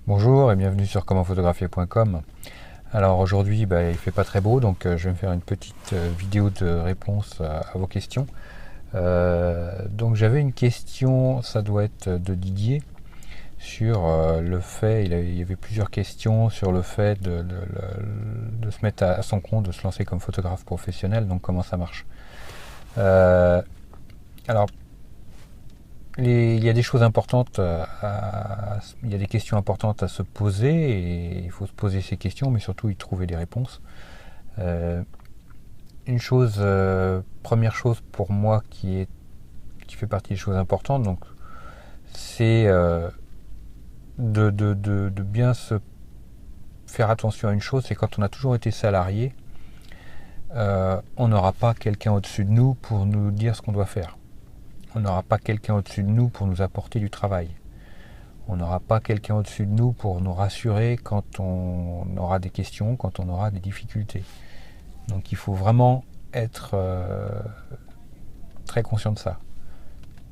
Bonjour et bienvenue sur commentphotographier.com. Alors aujourd'hui il fait pas très beau, donc je vais me faire une petite vidéo de réponse à vos questions. Donc j'avais une question, ça doit être de Didier, sur le fait, il y avait plusieurs questions sur le fait de se mettre à son compte, de se lancer comme photographe professionnel, donc comment ça marche. Alors il y a des choses importantes, il y a des questions importantes à se poser et il faut se poser ces questions, mais surtout y trouver des réponses. Une chose, première chose pour moi qui fait partie des choses importantes, donc c'est de bien se faire attention à une chose, c'est quand on a toujours été salarié, on n'aura pas quelqu'un au-dessus de nous pour nous dire ce qu'on doit faire. On n'aura pas quelqu'un au-dessus de nous pour nous apporter du travail. On n'aura pas quelqu'un au-dessus de nous pour nous rassurer quand on aura des questions, quand on aura des difficultés. Donc il faut vraiment être très conscient de ça.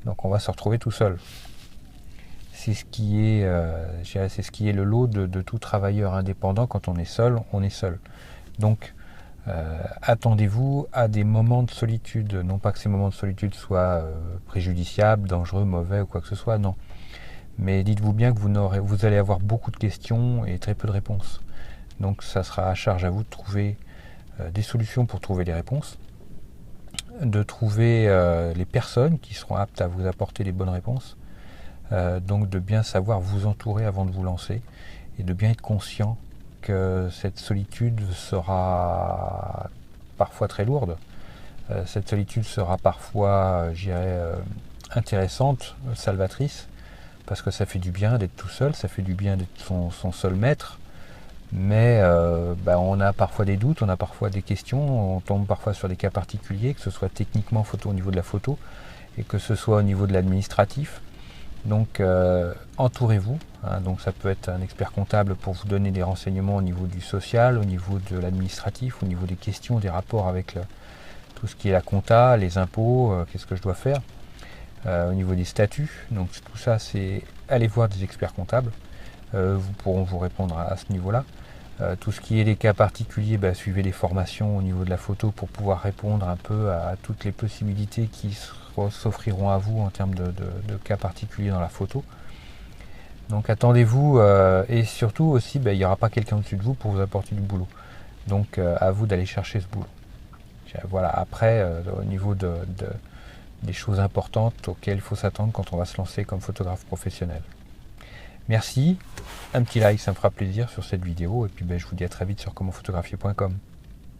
Donc on va se retrouver tout seul. C'est ce qui est, c'est ce qui est le lot de tout travailleur indépendant. Quand on est seul, on est seul. Donc attendez-vous à des moments de solitude. Non pas que ces moments de solitude soient préjudiciables, dangereux, mauvais ou quoi que ce soit, non. Mais dites-vous bien que vous allez avoir beaucoup de questions et très peu de réponses. Donc ça sera à charge à vous de trouver des solutions pour trouver les réponses, de trouver les personnes qui seront aptes à vous apporter les bonnes réponses, donc de bien savoir vous entourer avant de vous lancer et de bien être conscient que cette solitude sera parfois très lourde. Cette solitude sera parfois, je dirais, intéressante, salvatrice, parce que ça fait du bien d'être tout seul, ça fait du bien d'être son seul maître, mais on a parfois des doutes, on a parfois des questions, on tombe parfois sur des cas particuliers, que ce soit techniquement au niveau de la photo, et que ce soit au niveau de l'administratif. Donc entourez-vous, hein, donc ça peut être un expert comptable pour vous donner des renseignements au niveau du social, au niveau de l'administratif, au niveau des questions, des rapports avec tout ce qui est la compta, les impôts, qu'est-ce que je dois faire, au niveau des statuts. Donc tout ça, c'est aller voir des experts comptables, vous pourront vous répondre à ce niveau-là. Tout ce qui est des cas particuliers, suivez les formations au niveau de la photo pour pouvoir répondre un peu à toutes les possibilités qui s'offriront à vous en termes de cas particuliers dans la photo. Donc attendez-vous, et surtout aussi, il n'y aura pas quelqu'un au-dessus de vous pour vous apporter du boulot. Donc à vous d'aller chercher ce boulot. Voilà, après, au niveau des choses importantes auxquelles il faut s'attendre quand on va se lancer comme photographe professionnel. Merci, un petit like, ça me fera plaisir sur cette vidéo, et puis je vous dis à très vite sur commentphotographier.com.